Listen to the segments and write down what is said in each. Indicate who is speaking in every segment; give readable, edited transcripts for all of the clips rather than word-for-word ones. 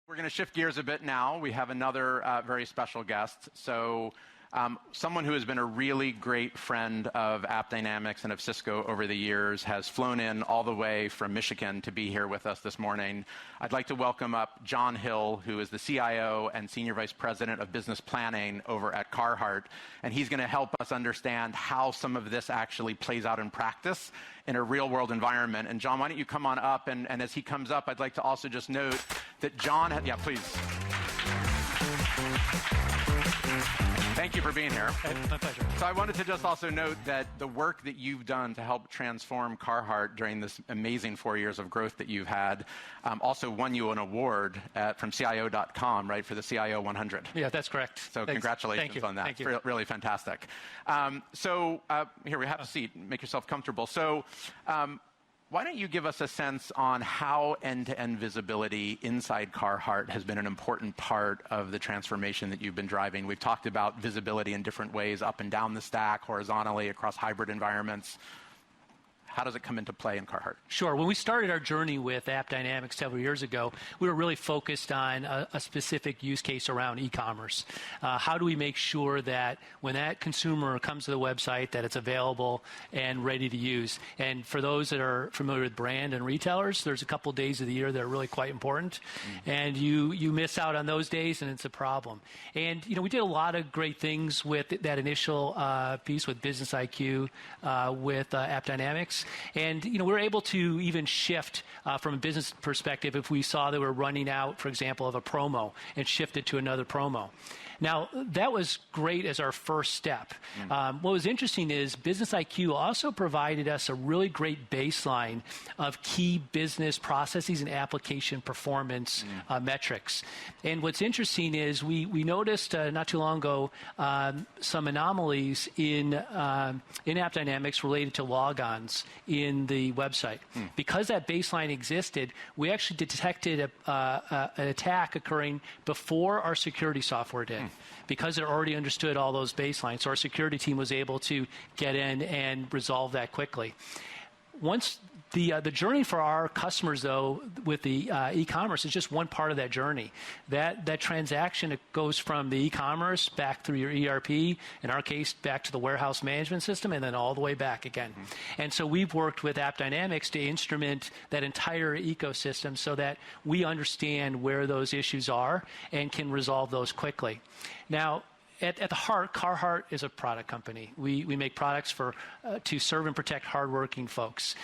Speaker 1: We're going to shift gears a bit now. We have another very special guest. So someone who has been a really great friend of AppDynamics and of Cisco over the years has flown in all the way from Michigan to be here with us this morning. I'd like to welcome up John Hill, who is the CIO and Senior Vice President of Business Planning over at Carhartt. And he's going to help us understand how some of this actually plays out in practice in a real-world environment. And John, why don't you come on up? And as he comes up, I'd like to also just note that John, yeah, please. Thank you for being here.
Speaker 2: My pleasure.
Speaker 1: So I wanted to just also note that the work that you've done to help transform Carhartt during this amazing 4 years of growth that you've had also won you an award from CIO.com, right, for the CIO 100.
Speaker 2: Yeah, that's correct.
Speaker 1: So
Speaker 2: Thanks.
Speaker 1: Congratulations on that.
Speaker 2: Thank you.
Speaker 1: Really fantastic. Here, we have a seat. Make yourself comfortable. So why don't you give us a sense on how end-to-end visibility inside Carhartt has been an important part of the transformation that you've been driving? We've talked about visibility in different ways, up and down the stack, horizontally, across hybrid environments. How does it come into play in Carhartt?
Speaker 2: Sure. When we started our journey with AppDynamics several years ago, we were really focused on a specific use case around e-commerce. How do we make sure that when that consumer comes to the website that it's available and ready to use? And for those that are familiar with brand and retailers, there's a couple days of the year that are really quite important. And you miss out on those days and it's a problem. And we did a lot of great things with that initial piece with Business IQ with AppDynamics. And we're able to even shift from a business perspective if we saw that we're running out, for example, of a promo and shift it to another promo. Now, that was great as our first step. What was interesting is Business IQ also provided us a really great baseline of key business processes and application performance metrics. And what's interesting is we noticed not too long ago some anomalies in AppDynamics related to logons in the website. Because that baseline existed, we actually detected an attack occurring before our security software did. Because it already understood all those baselines. So our security team was able to get in and resolve that quickly. Once the journey for our customers, though, with the e-commerce is just one part of that journey. That transaction, it goes from the e-commerce back through your ERP, in our case, back to the warehouse management system, and then all the way back again. And so we've worked with AppDynamics to instrument that entire ecosystem so that we understand where those issues are and can resolve those quickly. Now, at the heart, Carhartt is a product company. We make products to serve and protect hardworking folks.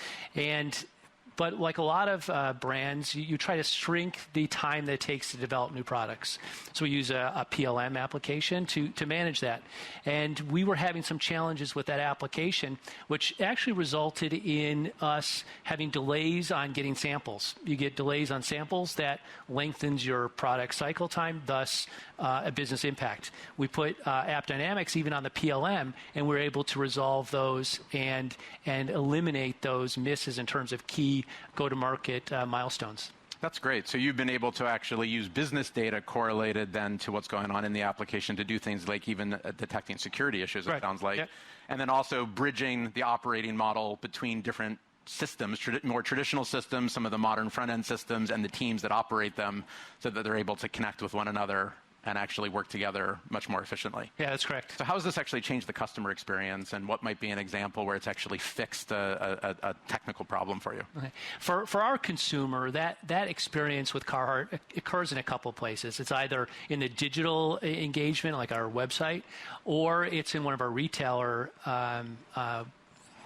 Speaker 2: But like a lot of brands, you try to shrink the time that it takes to develop new products. So we use a PLM application to manage that. And we were having some challenges with that application, which actually resulted in us having delays on getting samples. You get delays on samples, that lengthens your product cycle time, thus a business impact. We put AppDynamics even on the PLM, and we're able to resolve those and eliminate those misses in terms of key go-to-market milestones.
Speaker 1: That's great. So you've been able to actually use business data correlated then to what's going on in the application to do things like even detecting security issues, it sounds like. Yep. And then also bridging the operating model between different systems, more traditional systems, some of the modern front-end systems, and the teams that operate them so that they're able to connect with one another and actually work together much more efficiently.
Speaker 2: Yeah, that's correct.
Speaker 1: So how has this actually changed the customer experience, and what might be an example where it's actually fixed a technical problem for you?
Speaker 2: Okay. For our consumer, that experience with Carhartt occurs in a couple of places. It's either in the digital engagement, like our website, or it's in one of our retailer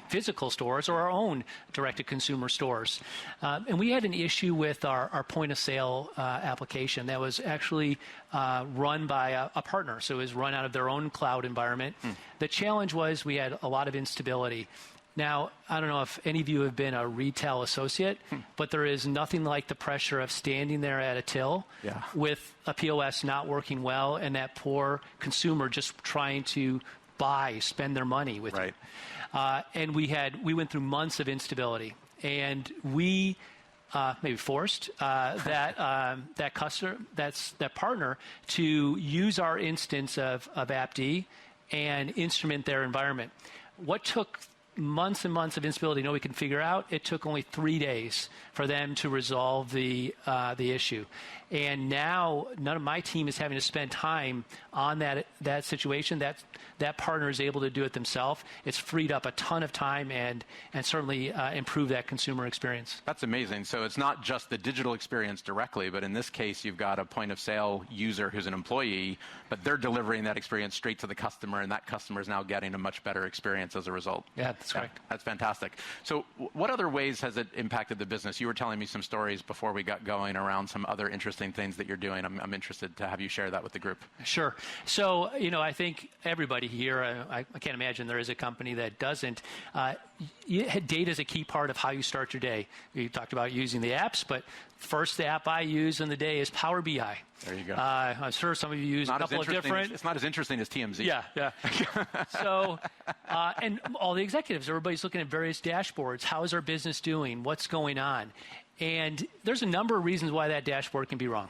Speaker 2: physical stores or our own direct-to-consumer stores. And we had an issue with our point-of-sale application that was actually run by a partner. So it was run out of their own cloud environment. The challenge was we had a lot of instability. Now, I don't know if any of you have been a retail associate, but there is nothing like the pressure of standing there at a till with a POS not working well and that poor consumer just trying to spend their money with you. And we went through months of instability, and we maybe forced that customer, that partner, to use our instance of AppD and instrument their environment. What took months and months of instability nobody can figure out. It took only 3 days for them to resolve the issue. And now none of my team is having to spend time on that situation. That partner is able to do it themselves. It's freed up a ton of time and certainly improved that consumer experience.
Speaker 1: That's amazing. So it's not just the digital experience directly, but in this case, you've got a point of sale user who's an employee, but they're delivering that experience straight to the customer, and that customer is now getting a much better experience as a result.
Speaker 2: Yeah, that's correct.
Speaker 1: That's fantastic. So what other ways has it impacted the business? You were telling me some stories before we got going around some other interesting things that you're doing. I'm interested to have you share that with the group.
Speaker 2: Sure. So, I think everybody here, I can't imagine there is a company that doesn't. Data is a key part of how you start your day. You talked about using the apps, but first the app I use in the day is Power BI.
Speaker 1: There you go.
Speaker 2: I'm sure some of you use a couple of different.
Speaker 1: It's not as interesting as TMZ.
Speaker 2: Yeah. So, and all the executives, everybody's looking at various dashboards. How is our business doing? What's going on? And there's a number of reasons why that dashboard can be wrong.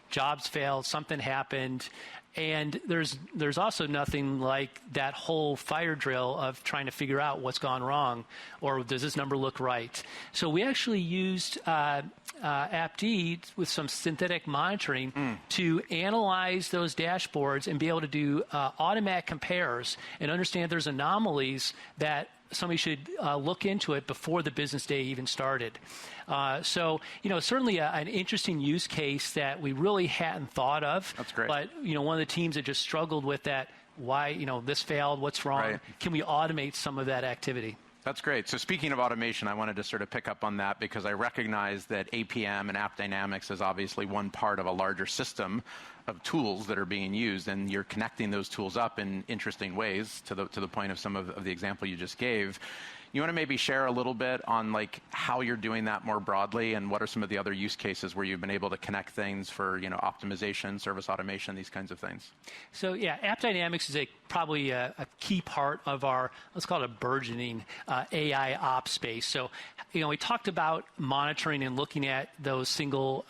Speaker 2: Jobs failed, something happened, and there's also nothing like that whole fire drill of trying to figure out what's gone wrong, or does this number look right? So we actually used AppD with some synthetic monitoring to analyze those dashboards and be able to do automatic compares and understand there's anomalies that somebody should look into it before the business day even started. So, certainly an interesting use case that we really hadn't thought of.
Speaker 1: That's great.
Speaker 2: But, one of the teams that just struggled with that, why, this failed, what's wrong?
Speaker 1: Right.
Speaker 2: Can we automate some of that activity?
Speaker 1: That's great. So speaking of automation, I wanted to sort of pick up on that because I recognize that APM and AppDynamics is obviously one part of a larger system of tools that are being used, and you're connecting those tools up in interesting ways to the point of some of the example you just gave. You want to maybe share a little bit on like how you're doing that more broadly, and what are some of the other use cases where you've been able to connect things for optimization, service automation, these kinds of things?
Speaker 2: So yeah, AppDynamics is probably a key part of our, let's call it a burgeoning AI ops space. So we talked about monitoring and looking at those single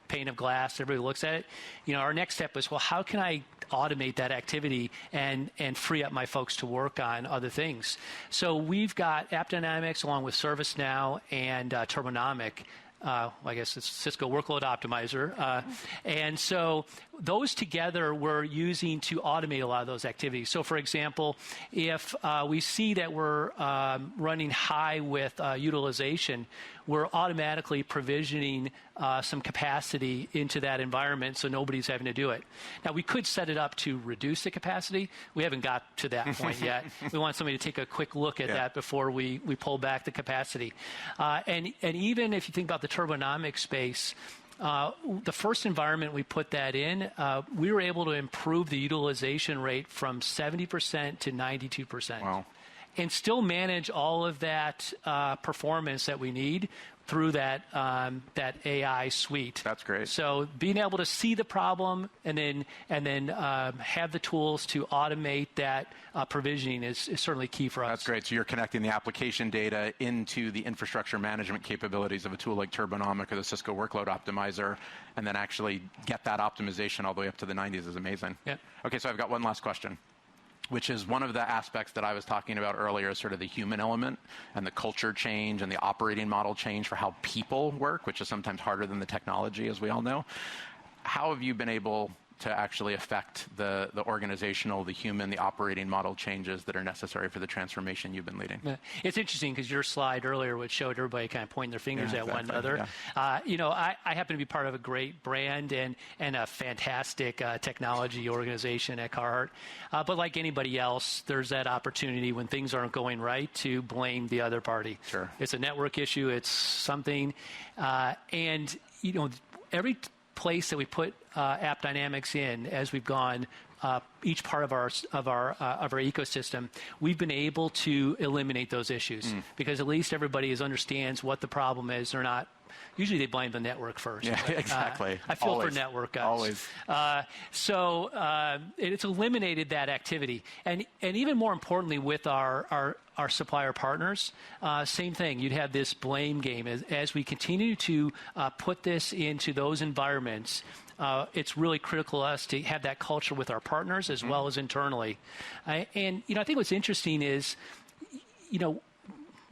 Speaker 2: pane of glass. Everybody looks at it. Our next step was, well, how can I automate that activity and free up my folks to work on other things? So we've got AppDynamics along with ServiceNow and Turbonomic. I guess it's Cisco Workload Optimizer. And so those together we're using to automate a lot of those activities. So for example, if we see that we're running high with utilization, we're automatically provisioning some capacity into that environment so nobody's having to do it. Now, we could set it up to reduce the capacity. We haven't got to that point yet. We want somebody to take a quick look at that before we pull back the capacity. And even if you think about the Turbonomic space, the first environment we put that in, we were able to improve the utilization rate from 70% to 92%.
Speaker 1: Wow.
Speaker 2: And still manage all of that performance that we need through that AI suite.
Speaker 1: That's great.
Speaker 2: So being able to see the problem and then have the tools to automate that provisioning is certainly key for us.
Speaker 1: That's great. So you're connecting the application data into the infrastructure management capabilities of a tool like Turbonomic or the Cisco Workload Optimizer, and then actually get that optimization all the way up to the 90s is amazing.
Speaker 2: Yeah.
Speaker 1: Okay, so I've got one last question, which is one of the aspects that I was talking about earlier, sort of the human element and the culture change and the operating model change for how people work, which is sometimes harder than the technology, as we all know. How have you been able to actually affect the organizational, the human, the operating model changes that are necessary for the transformation you've been leading?
Speaker 2: It's interesting because your slide earlier, which showed everybody kind of pointing their fingers at one another.
Speaker 1: Yeah.
Speaker 2: I happen to be part of a great brand and a fantastic technology organization at Carhartt. But like anybody else, there's that opportunity when things aren't going right to blame the other party.
Speaker 1: Sure.
Speaker 2: It's a network issue. It's something. And every place that we put AppDynamics in as we've gone each part of our ecosystem, we've been able to eliminate those issues because at least everybody understands what the problem is. They're not. Usually they blame the network first.
Speaker 1: Yeah, exactly.
Speaker 2: I feel for network guys.
Speaker 1: Always.
Speaker 2: So it's eliminated that activity. And even more importantly with our supplier partners, same thing. You'd have this blame game. As we continue to put this into those environments, it's really critical to us to have that culture with our partners as well as internally. And I think what's interesting is,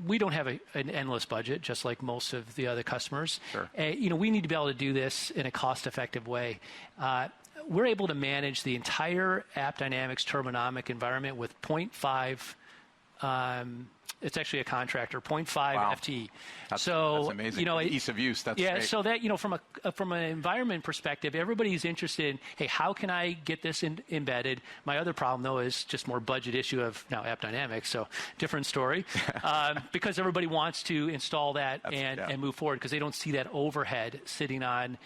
Speaker 2: we don't have an endless budget, just like most of the other customers.
Speaker 1: Sure.
Speaker 2: We need to be able to do this in a cost-effective way. We're able to manage the entire AppDynamics Turbonomic environment with 0.5. It's actually a contractor, 0.5
Speaker 1: Wow.
Speaker 2: FT.
Speaker 1: That's amazing. Ease of use. That's great.
Speaker 2: So that from an environment perspective, everybody's interested in, hey, how can I get this embedded? My other problem though is just more budget issue of now AppDynamics, so different story, because everybody wants to install that and move forward because they don't see that overhead sitting on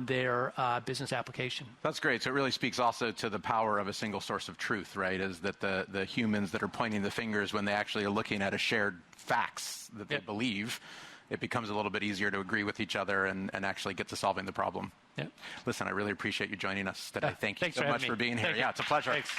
Speaker 2: their business application.
Speaker 1: That's great. So it really speaks also to the power of a single source of truth, right? Is that the humans that are pointing the fingers when they actually are looking at a shared facts that they believe, it becomes a little bit easier to agree with each other and actually get to solving the problem.
Speaker 2: Yep.
Speaker 1: Listen, I really appreciate you joining us today. Thank you
Speaker 2: Thanks
Speaker 1: so much for being here.
Speaker 2: Thank
Speaker 1: Yeah,
Speaker 2: you.
Speaker 1: it's a pleasure.
Speaker 2: Thanks.